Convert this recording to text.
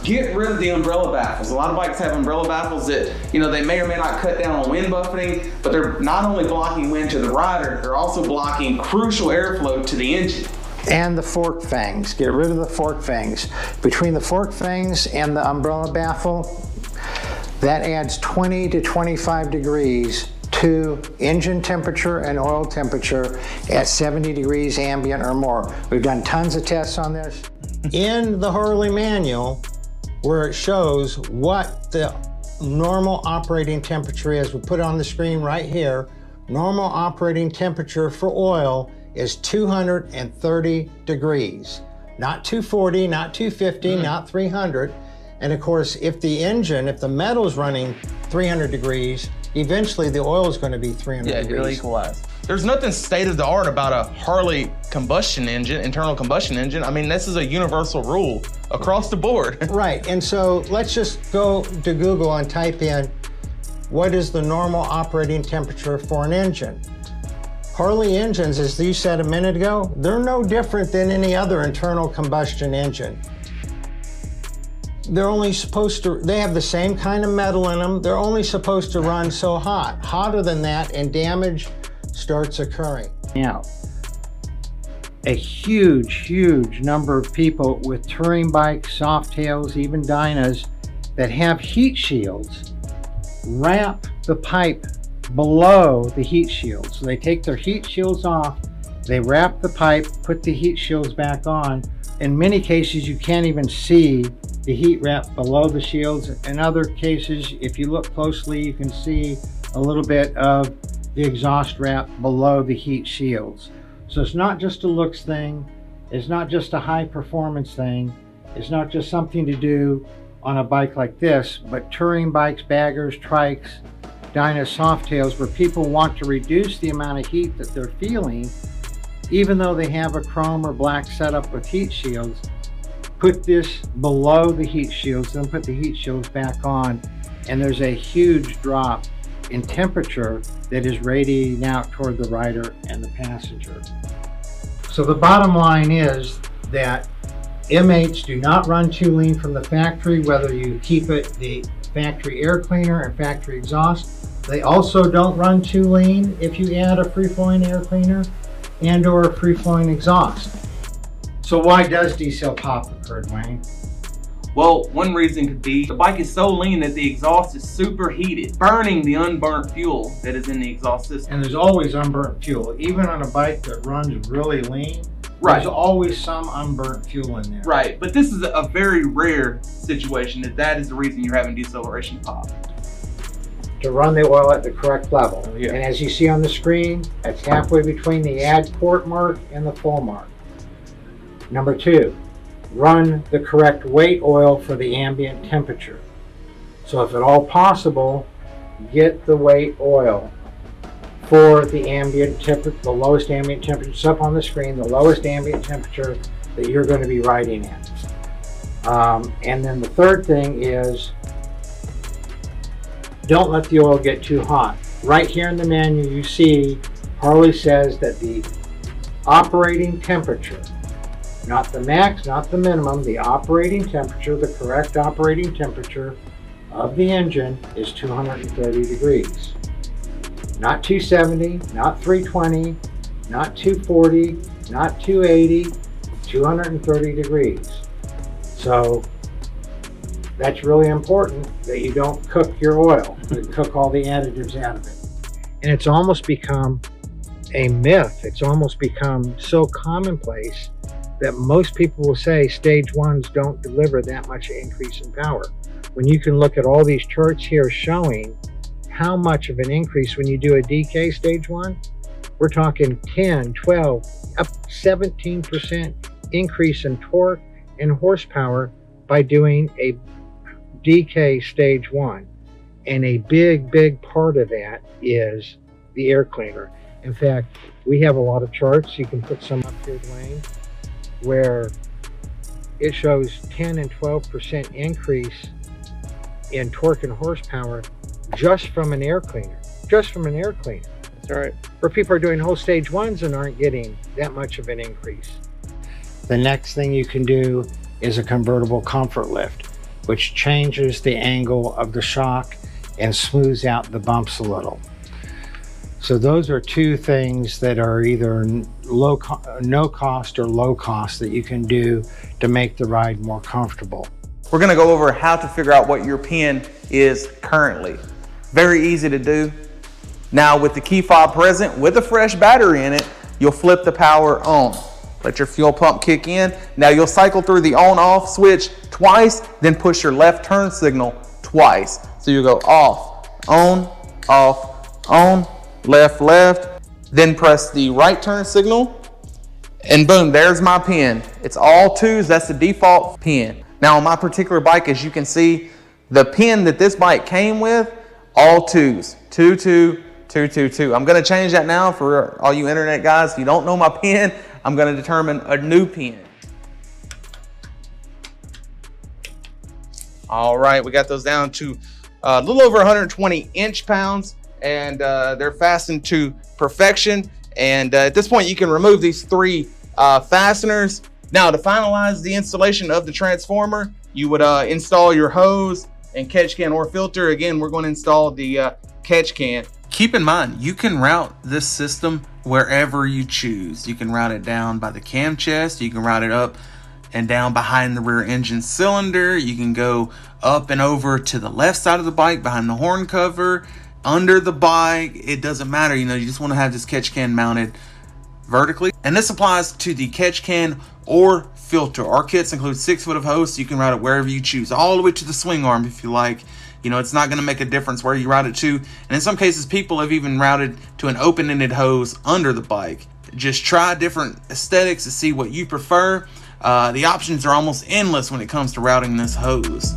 get rid of the umbrella baffles. A lot of bikes have umbrella baffles that, you know, they may or may not cut down on wind buffeting, but they're not only blocking wind to the rider, they're also blocking crucial airflow to the engine. And the fork fangs. Get rid of the fork fangs. Between the fork fangs and the umbrella baffle, that adds 20 to 25 degrees to engine temperature and oil temperature at 70 degrees ambient or more. We've done tons of tests on this. In the Harley manual, where it shows what the normal operating temperature is, we put it on the screen right here. Normal operating temperature for oil is 230 degrees. Not 240, not 250, not 300. And of course, if the metal's running 300 degrees, eventually the oil is going to be 300 degrees. Yeah, it'll equalize. There's nothing state-of-the-art about a Harley combustion engine, internal combustion engine. I mean, this is a universal rule across the board. Right, and so let's just go to Google and type in, what is the normal operating temperature for an engine? Harley engines, as you said a minute ago, they're no different than any other internal combustion engine. They're only supposed to, they have the same kind of metal in them. They're only supposed to run so hot. Hotter than that, and damage starts occurring. Now, a huge number of people with touring bikes, Softails, even Dynas that have heat shields wrap the pipe below the heat shields. So they take their heat shields off, they wrap the pipe, put the heat shields back on. In many cases, you can't even see the heat wrap below the shields. In other cases, if you look closely, you can see a little bit of the exhaust wrap below the heat shields. So it's not just a looks thing, it's not just a high performance thing, it's not just something to do on a bike like this, but touring bikes, baggers, trikes, Dynas, Softails, where people want to reduce the amount of heat that they're feeling, even though they have a chrome or black setup with heat shields, put this below the heat shields, then put the heat shields back on, and there's a huge drop in temperature that is radiating out toward the rider and the passenger. So the bottom line is that M8s do not run too lean from the factory, whether you keep it the factory air cleaner and factory exhaust. They also don't run too lean if you add a free-flowing air cleaner and or a free-flowing exhaust. So why does diesel pop occur, Dwayne? Well, one reason could be the bike is so lean that the exhaust is superheated, burning the unburnt fuel that is in the exhaust system. And there's always unburnt fuel. Even on a bike that runs really lean, right, there's always some unburnt fuel in there. Right, but this is a very rare situation that is the reason you're having deceleration pop. To run the oil at the correct level. Yeah. And as you see on the screen, that's halfway between the add quart mark and the full mark. Number 2, run the correct weight oil for the ambient temperature. So if at all possible, get the weight oil for the ambient temperature, the lowest ambient temperature. It's up on the screen, the lowest ambient temperature that you're going to be riding at. And then the third thing is, don't let the oil get too hot. Right here in the manual you see Harley says that the operating temperature, not the max, not the minimum, the operating temperature, the correct operating temperature of the engine is 230 degrees. Not 270, not 320, not 240, not 280, 230 degrees. So that's really important that you don't cook your oil, that cook all the additives out of it. And it's almost become a myth. It's almost become so commonplace that most people will say stage ones don't deliver that much increase in power. When you can look at all these charts here showing how much of an increase when you do a DK stage one, we're talking 10, 12, up 17% increase in torque and horsepower by doing a DK stage one. And a big part of that is the air cleaner. In fact, we have a lot of charts. You can put some up here, Dwayne, where it shows 10 and 12% increase in torque and horsepower just from an air cleaner. Just from an air cleaner. That's right. Where people are doing whole stage ones and aren't getting that much of an increase. The next thing you can do is a convertible comfort lift. which changes the angle of the shock and smooths out the bumps a little. So those are two things that are either no cost or low cost that you can do to make the ride more comfortable. We're gonna go over how to figure out what your pin is currently. Very easy to do. Now with the key fob present with a fresh battery in it, you'll flip the power on. Let your fuel pump kick in. Now you'll cycle through the on-off switch twice, then push your left turn signal twice. So you go off, on, left, left, then press the right turn signal, and boom, there's my pin. It's all 2s, that's the default pin. Now on my particular bike, as you can see, the pin that this bike came with, all 2s, 2, 2, 2, 2, 2. I'm gonna change that now for all you internet guys. If you don't know my pin, I'm gonna determine a new pin. All right, we got those down to a little over 120 inch-pounds, and they're fastened to perfection. And at this point, you can remove these 3 fasteners. Now, to finalize the installation of the transformer, you would install your hose and catch can or filter. Again, we're going to install the catch can. Keep in mind, you can route this system wherever you choose. You can route it down by the cam chest, you can route it up and down behind the rear engine cylinder, you can go up and over to the left side of the bike behind the horn cover, under the bike. It doesn't matter, you know, you just want to have this catch can mounted vertically. And this applies to the catch can or filter. Our kits include 6 foot of hose, so you can route it wherever you choose, all the way to the swing arm if you like. You know, it's not going to make a difference where you route it to. And in some cases, people have even routed to an open-ended hose under the bike. Just try different aesthetics to see what you prefer. The options are almost endless when it comes to routing this hose.